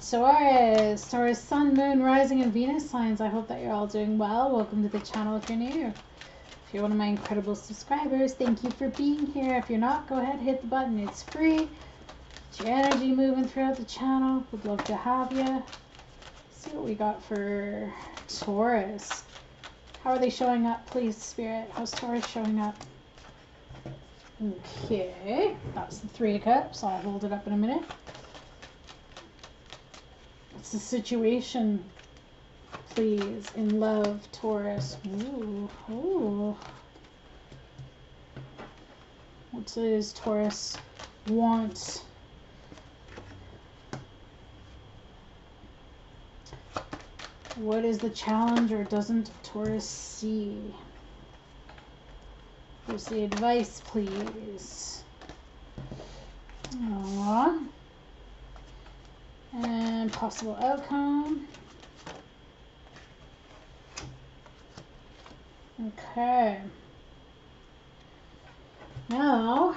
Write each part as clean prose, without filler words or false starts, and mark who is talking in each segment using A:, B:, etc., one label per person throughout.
A: Taurus, Taurus Sun, Moon, Rising, and Venus signs. I hope that you're all doing well. Welcome to the channel if you're new. If you're one of my incredible subscribers, thank you for being here. If you're not, go ahead, hit the button. It's free. Get your energy moving throughout the channel. Would love to have you. Let's see what we got for Taurus. How are they showing up, please, Spirit? How's Taurus showing up? Okay, that's the Three of Cups. I'll hold it up in a minute. What's the situation, please, in love, Taurus? Ooh, ooh. What does Taurus want? What is the challenge, or doesn't Taurus see? Where's the advice, please? Aww. And possible outcome. Okay. Now,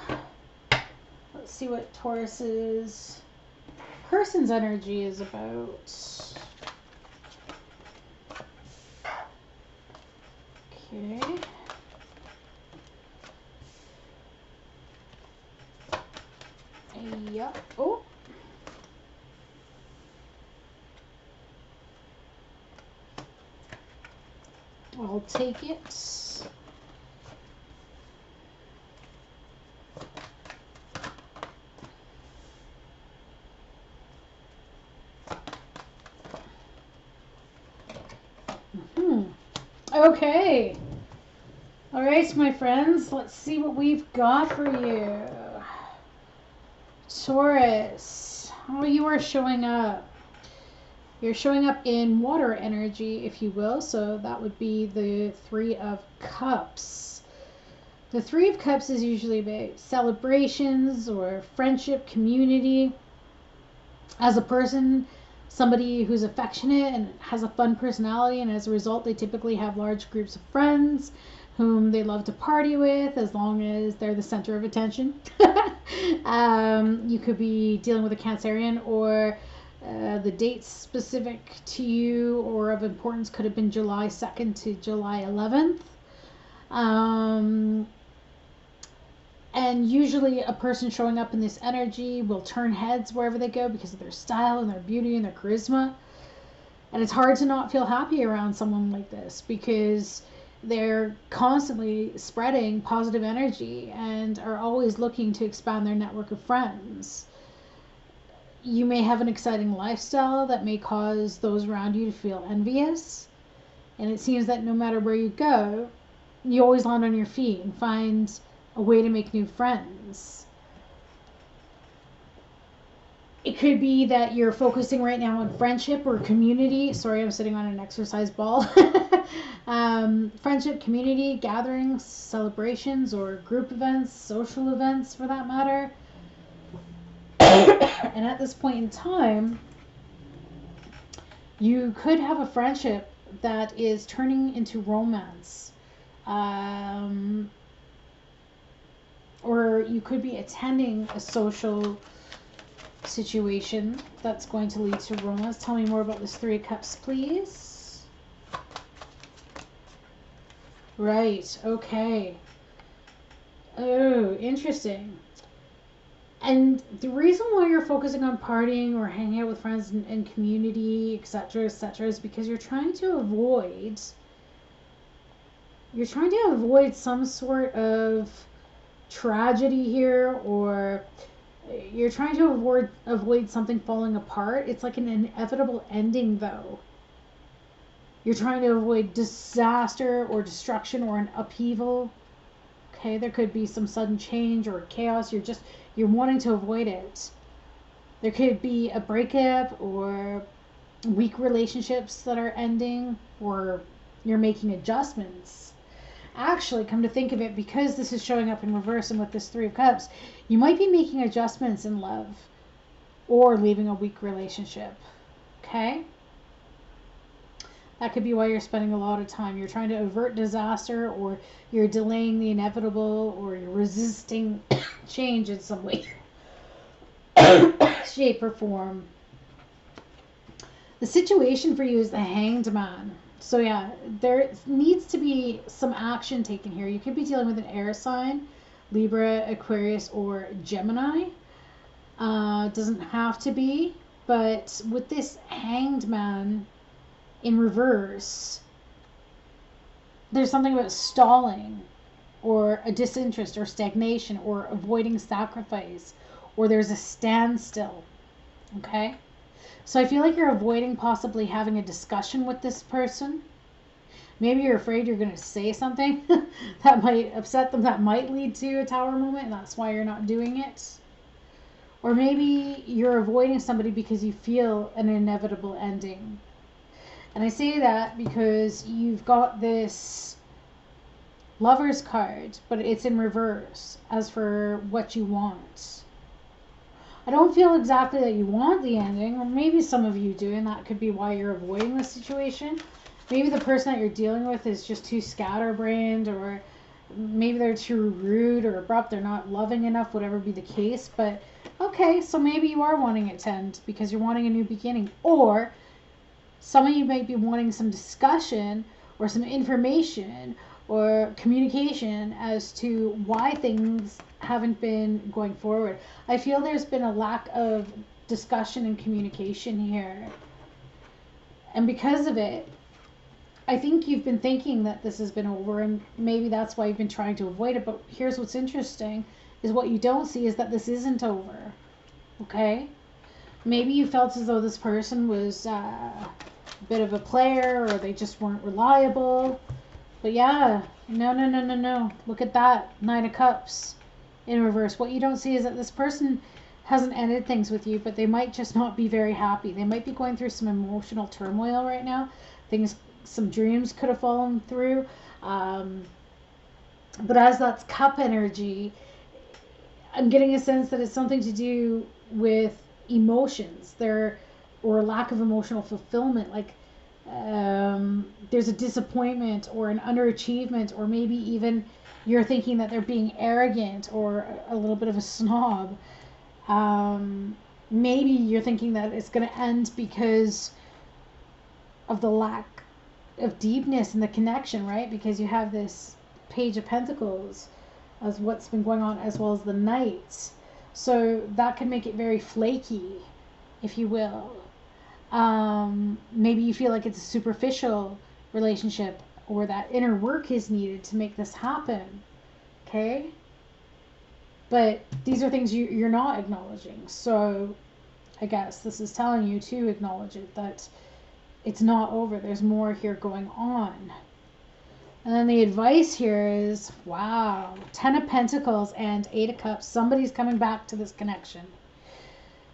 A: let's see what Taurus's person's energy is about. Okay. Yep. Oh. I'll take it. Okay. All right, my friends, let's see what we've got for you. Taurus, how you are showing up. You're showing up in water energy, if you will, so that would be the Three of Cups. The Three of Cups is usually about celebrations or friendship, community. As a person, somebody who's affectionate and has a fun personality, and as a result, they typically have large groups of friends whom they love to party with, as long as they're the center of attention. You could be dealing with a Cancerian, or the dates specific to you or of importance could have been July 2nd to July 11th. And usually a person showing up in this energy will turn heads wherever they go because of their style and their beauty and their charisma. And it's hard to not feel happy around someone like this because they're constantly spreading positive energy and are always looking to expand their network of friends. You may have an exciting lifestyle that may cause those around you to feel envious. And it seems that no matter where you go, you always land on your feet and find a way to make new friends. It could be that you're focusing right now on friendship or community. Sorry, I'm sitting on an exercise ball. Friendship, community, gatherings, celebrations, or group events, social events for that matter. And at this point in time, you could have a friendship that is turning into romance. Or you could be attending a social situation that's going to lead to romance. Tell me more about this Three of Cups, please. Right, okay. Oh, interesting. And the reason why you're focusing on partying or hanging out with friends and community, etc., is because you're trying to avoid some sort of tragedy here, or you're trying to avoid something falling apart. It's like an inevitable ending, though. You're trying to avoid disaster or destruction or an upheaval. Okay, there could be some sudden change or chaos. You're wanting to avoid it. There could be a breakup or weak relationships that are ending, or you're making adjustments. Actually, come to think of it, because this is showing up in reverse and with this Three of Cups, you might be making adjustments in love or leaving a weak relationship. Okay? That could be why you're spending a lot of time. You're trying to avert disaster, or you're delaying the inevitable, or you're resisting change in some way, shape, or form. The situation for you is the Hanged Man. So yeah, there needs to be some action taken here. You could be dealing with an air sign, Libra, Aquarius, or Gemini. Doesn't have to be, but with this Hanged Man in reverse, there's something about stalling or a disinterest or stagnation or avoiding sacrifice, or there's a standstill. Okay? So I feel like you're avoiding possibly having a discussion with this person. Maybe you're afraid you're going to say something that might upset them, that might lead to a tower moment, and that's why you're not doing it. Or maybe you're avoiding somebody because you feel an inevitable ending. And I say that because you've got this Lover's card, but it's in reverse as for what you want. I don't feel exactly that you want the ending, or maybe some of you do, and that could be why you're avoiding the situation. Maybe the person that you're dealing with is just too scatterbrained, or maybe they're too rude or abrupt, they're not loving enough, whatever be the case. But okay, so maybe you are wanting it to end because you're wanting a new beginning. Or some of you might be wanting some discussion or some information or communication as to why things haven't been going forward. I feel there's been a lack of discussion and communication here. And because of it, I think you've been thinking that this has been over, and maybe that's why you've been trying to avoid it. But here's what's interesting is what you don't see is that this isn't over. Okay? Maybe you felt as though this person was a bit of a player, or they just weren't reliable. But yeah, no. Look at that. 9 of Cups in reverse. What you don't see is that this person hasn't ended things with you, but they might just not be very happy. They might be going through some emotional turmoil right now. Some dreams could have fallen through. But as that's cup energy, I'm getting a sense that it's something to do with emotions there, or lack of emotional fulfillment. Like there's a disappointment or an underachievement, or maybe even you're thinking that they're being arrogant or a little bit of a snob. Maybe you're thinking that it's going to end because of the lack of deepness in the connection, right? Because you have this Page of Pentacles as what's been going on, as well as the Knights. So that can make it very flaky, if you will. Maybe you feel like it's a superficial relationship, or that inner work is needed to make this happen. Okay? But these are things you're not acknowledging. So I guess this is telling you to acknowledge it, that it's not over. There's more here going on. And then the advice here is, wow, 10 of Pentacles and 8 of Cups. Somebody's coming back to this connection.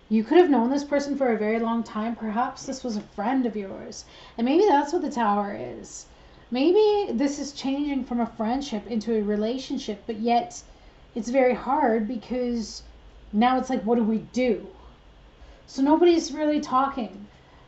A: You could have known this person for a very long time. Perhaps this was a friend of yours. And maybe that's what the Tower is. Maybe this is changing from a friendship into a relationship, but yet it's very hard because now it's like, what do we do? So nobody's really talking.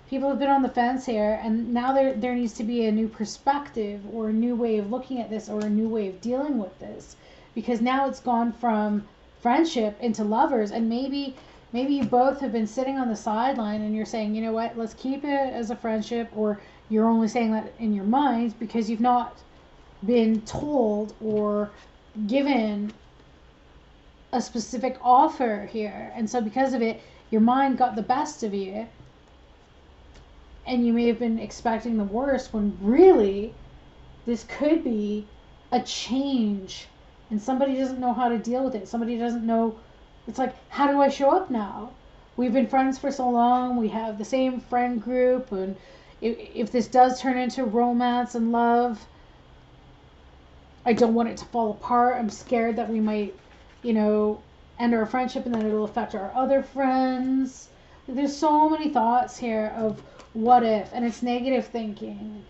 A: People have been on the fence here, and now there needs to be a new perspective, or a new way of looking at this, or a new way of dealing with this, because now it's gone from friendship into lovers. And maybe you both have been sitting on the sideline and you're saying, you know what, let's keep it as a friendship, or you're only saying that in your mind because you've not been told or given a specific offer here. And so because of it, your mind got the best of you, and you may have been expecting the worst, when really this could be a change, and somebody doesn't know how to deal with it. Somebody doesn't know. It's like, how do I show up now? We've been friends for so long. We have the same friend group. And if this does turn into romance and love, I don't want it to fall apart. I'm scared that we might, end our friendship, and then it'll affect our other friends. There's so many thoughts here of what if, and it's negative thinking.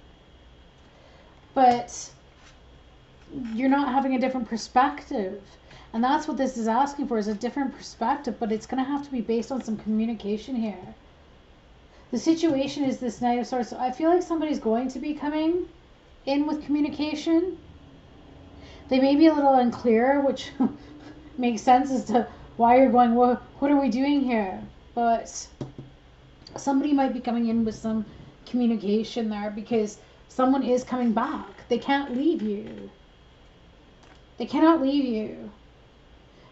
A: But you're not having a different perspective. And that's what this is asking for, is a different perspective, but it's going to have to be based on some communication here. The situation is this Knight of Swords. So I feel like somebody's going to be coming in with communication. They may be a little unclear, which makes sense as to why you're going, well, what are we doing here? But Somebody might be coming in with some communication there, because someone is coming back. They can't leave you. They cannot leave you.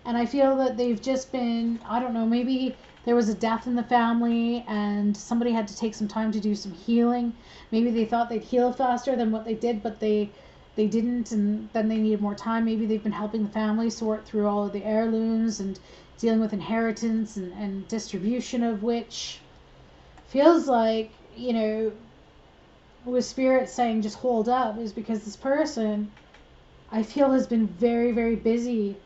A: And I feel that they've just been, I don't know, maybe there was a death in the family and somebody had to take some time to do some healing. Maybe they thought they'd heal faster than what they did, but they didn't, and then they needed more time. Maybe they've been helping the family sort through all of the heirlooms and dealing with inheritance and distribution of which. Feels like, you know, with spirit saying just hold up, is because this person, I feel, has been very, very busy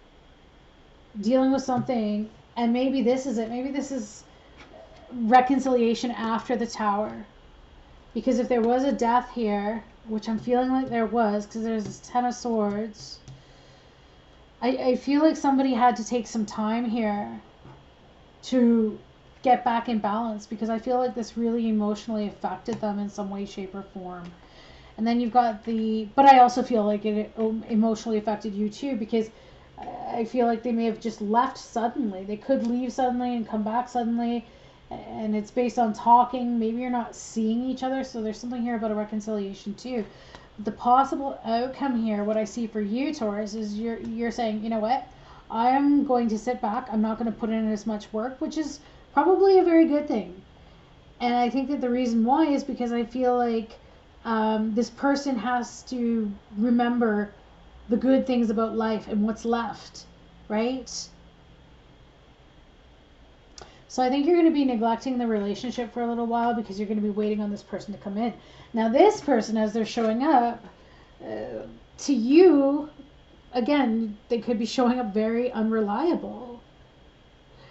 A: dealing with something. And maybe this is it. Maybe this is reconciliation after the Tower. Because if there was a death here, which I'm feeling like there was, because there's this Ten of Swords, I feel like somebody had to take some time here to get back in balance, because I feel like this really emotionally affected them in some way, shape, or form. And then you've got but I also feel like it emotionally affected you too, because I feel like they may have just left suddenly. They could leave suddenly and come back suddenly, and it's based on talking. Maybe you're not seeing each other, so there's something here about a reconciliation too. The possible outcome here, what I see for you, Taurus, is you're saying, you know what, I am going to sit back. I'm not going to put in as much work, which is probably a very good thing. And I think that the reason why is because I feel like this person has to remember the good things about life and what's left, right? So I think you're going to be neglecting the relationship for a little while, because you're going to be waiting on this person to come in. Now this person, as they're showing up, to you, again, they could be showing up very unreliable.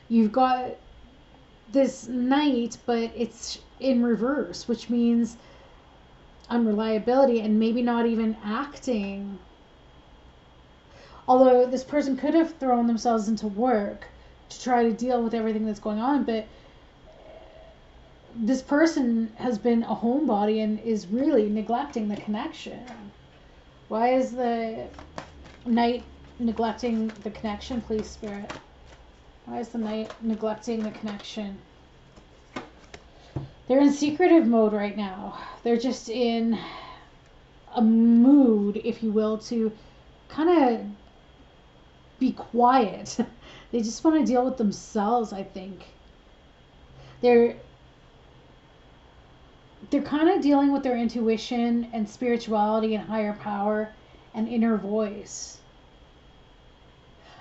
A: You've got this Knight, but it's in reverse, which means unreliability and maybe not even acting. Although this person could have thrown themselves into work to try to deal with everything that's going on, but this person has been a homebody and is really neglecting the connection. Why is the Knight neglecting the connection, please, Spirit? Why is the Knight neglecting the connection? They're in secretive mode right now. They're just in a mood, if you will, to kind of be quiet. They just want to deal with themselves, I think. They're kind of dealing with their intuition and spirituality and higher power and inner voice.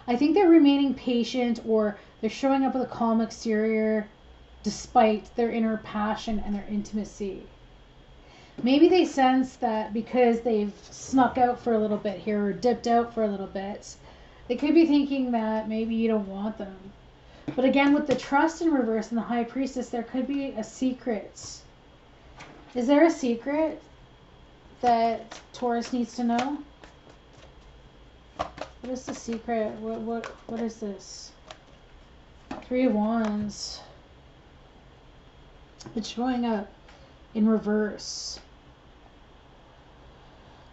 A: I think they're remaining patient, or they're showing up with a calm exterior despite their inner passion and their intimacy. Maybe they sense that because they've snuck out for a little bit here, or dipped out for a little bit, they could be thinking that maybe you don't want them. But again, with the Trust in reverse and the High Priestess, there could be a secret. Is there a secret that Taurus needs to know? What is the secret? What is this? Three of Wands. It's showing up in reverse.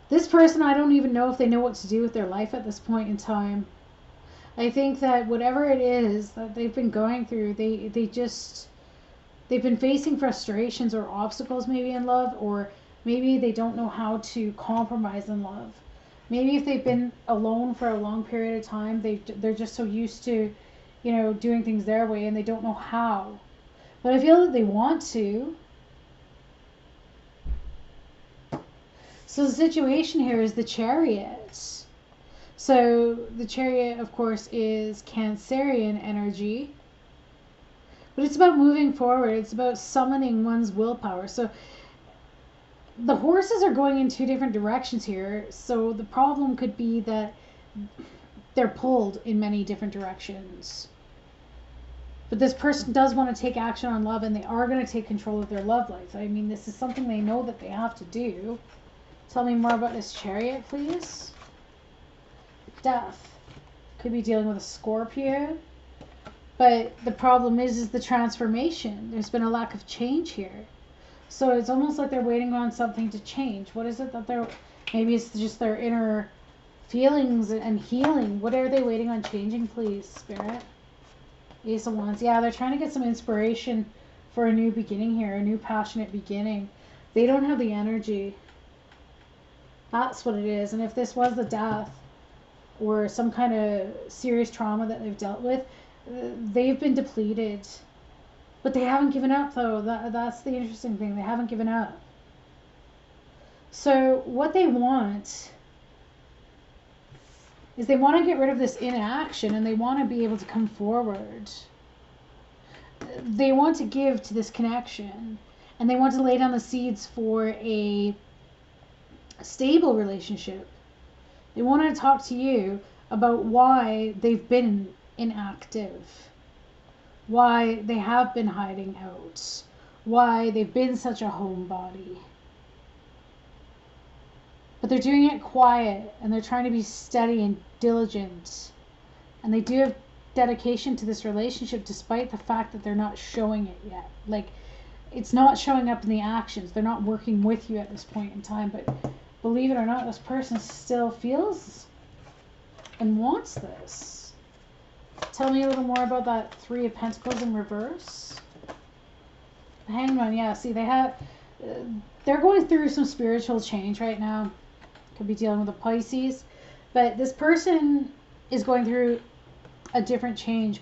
A: This person, I don't even know if they know what to do with their life at this point in time. I think that whatever it is that they've been going through, they've been facing frustrations or obstacles maybe in love, or maybe they don't know how to compromise in love. Maybe if they've been alone for a long period of time, they're just so used to, you know, doing things their way, and they don't know how. But I feel that they want to. So the situation here is the Chariot. So the Chariot, of course, is Cancerian energy. But it's about moving forward. It's about summoning one's willpower. So the horses are going in two different directions here. So the problem could be that they're pulled in many different directions. But this person does want to take action on love, and they are going to take control of their love life. I mean, this is something they know that they have to do. Tell me more about this Chariot, please. Death. Could be dealing with a Scorpio. But the problem is the transformation. There's been a lack of change here. So it's almost like they're waiting on something to change. What is it that they're... Maybe it's just their inner feelings and healing. What are they waiting on changing, please, Spirit? Ace of Wands. Yeah, they're trying to get some inspiration for a new beginning here, a new passionate beginning. They don't have the energy. That's what it is. And if this was the death or some kind of serious trauma that they've dealt with, they've been depleted. But they haven't given up, though. That's the interesting thing. They haven't given up. So what they want is they want to get rid of this inaction, and they want to be able to come forward. They want to give to this connection, and they want to lay down the seeds for a stable relationship. They want to talk to you about why they've been inactive, why they have been hiding out, why they've been such a homebody. But they're doing it quiet, and they're trying to be steady and diligent. And they do have dedication to this relationship despite the fact that they're not showing it yet. Like, it's not showing up in the actions. They're not working with you at this point in time. But believe it or not, this person still feels and wants this. Tell me a little more about that Three of Pentacles in reverse. The Hanged One, yeah. See, they're going through some spiritual change right now. Could be dealing with a Pisces. But this person is going through a different change.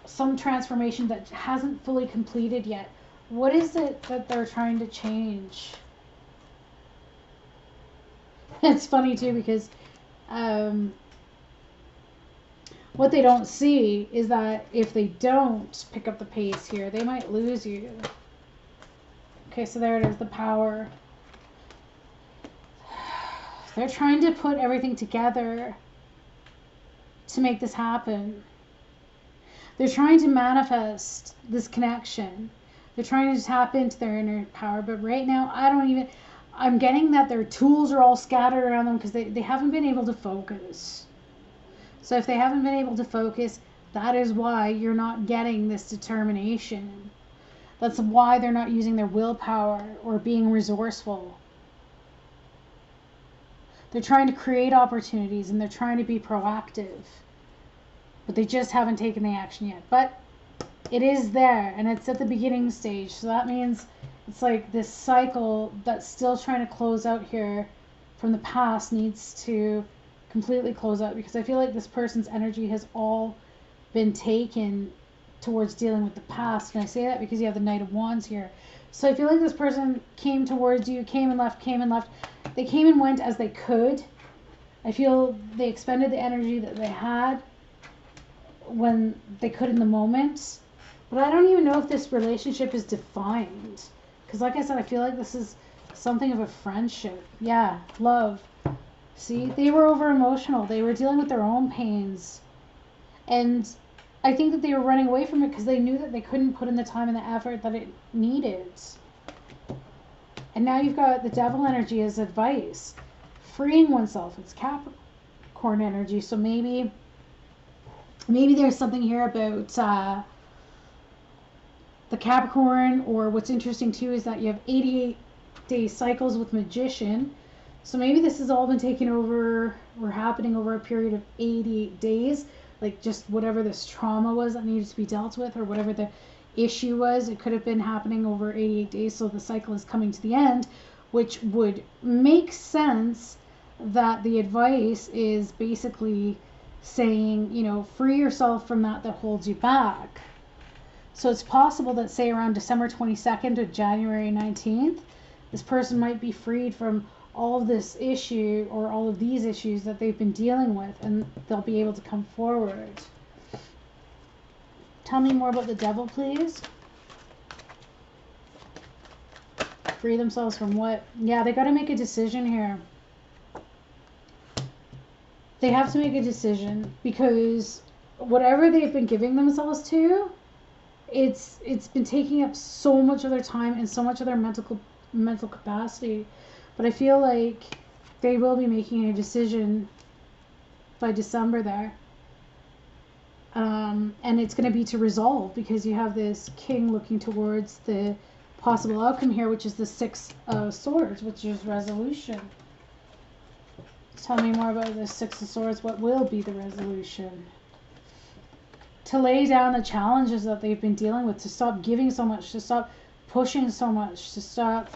A: Some transformation that hasn't fully completed yet. What is it that they're trying to change? It's funny too because what they don't see is that if they don't pick up the pace here, they might lose you. Okay, so there it is, the Power. They're trying to put everything together to make this happen. They're trying to manifest this connection. They're trying to tap into their inner power. But right now, I'm getting that their tools are all scattered around them because they haven't been able to focus. So if they haven't been able to focus, that is why you're not getting this determination. That's why they're not using their willpower or being resourceful. They're trying to create opportunities and they're trying to be proactive. But they just haven't taken the action yet. But it is there and it's at the beginning stage. So that means it's like this cycle that's still trying to close out here from the past needs to completely close out, because I feel like this person's energy has all been taken towards dealing with the past. And I say that because you have the Knight of Wands here. So I feel like this person came towards you, came and left, came and left. They came and went as they could. I feel they expended the energy that they had when they could in the moment. But I don't even know if this relationship is defined. Because like I said, I feel like this is something of a friendship. Yeah, love. See, they were over emotional. They were dealing with their own pains. And I think that they were running away from it because they knew that they couldn't put in the time and the effort that it needed. And now you've got the Devil energy as advice. Freeing oneself. It's Capricorn energy. So maybe there's something here about the Capricorn. Or what's interesting too is that you have 88-day cycles with Magician. So maybe this has all been taken over or happening over a period of 88 days. Like just whatever this trauma was that needed to be dealt with, or whatever the issue was, it could have been happening over 88 days. So the cycle is coming to the end, which would make sense that the advice is basically saying, you know, free yourself from that holds you back. So it's possible that, say, around December 22nd or January 19th, this person might be freed from all of this issue or all of these issues that they've been dealing with, and they'll be able to come forward. Tell me more about the Devil, please. Free themselves from what? Yeah, they got to make a decision here. They have to make a decision, because whatever they've been giving themselves to, it's been taking up so much of their time and so much of their mental capacity. But I feel like they will be making a decision by December there. And it's going to be to resolve, because you have this King looking towards the possible outcome here, which is the Six of Swords, which is resolution. Tell me more about the Six of Swords. What will be the resolution? to lay down the challenges that they've been dealing with, to stop giving so much, to stop pushing so much, to stop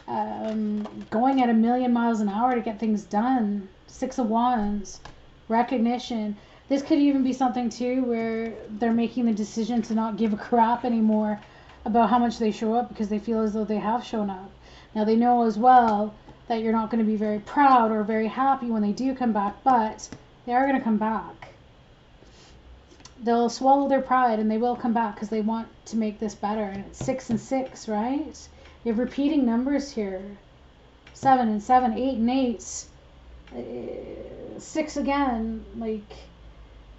A: going at 1,000,000 miles an hour to get things done. Six of Wands, recognition. This could even be something too where they're making the decision to not give a crap anymore about how much they show up because they feel as though they have shown up. Now they know as well that you're not going to be very proud or very happy when they do come back, but they are going to come back. They'll swallow their pride and they will come back because they want to make this better. And it's 6 and 6, right? You have repeating numbers here. 7 and 7, 8 and 8. 6 again. Like,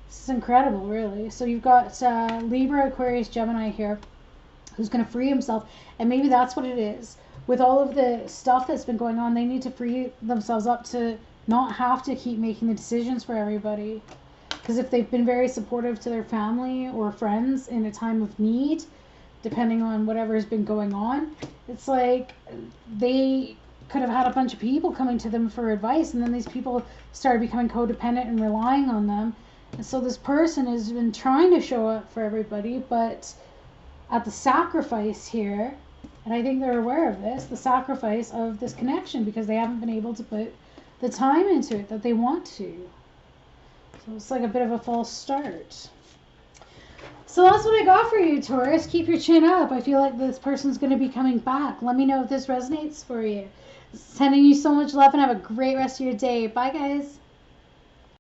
A: this is incredible, really. So you've got Libra, Aquarius, Gemini here, who's going to free himself. And maybe that's what it is. With all of the stuff that's been going on, they need to free themselves up to not have to keep making the decisions for everybody. Because if they've been very supportive to their family or friends in a time of need, depending on whatever has been going on, it's like they could have had a bunch of people coming to them for advice, and then these people started becoming codependent and relying on them. And so this person has been trying to show up for everybody, but at the sacrifice here, and I think they're aware of this, the sacrifice of this connection, because they haven't been able to put the time into it that they want to. So it's like a bit of a false start. So that's what I got for you, Taurus. Keep your chin up. I feel like this person's going to be coming back. Let me know if this resonates for you. Sending you so much love and have a great rest of your day. Bye, guys.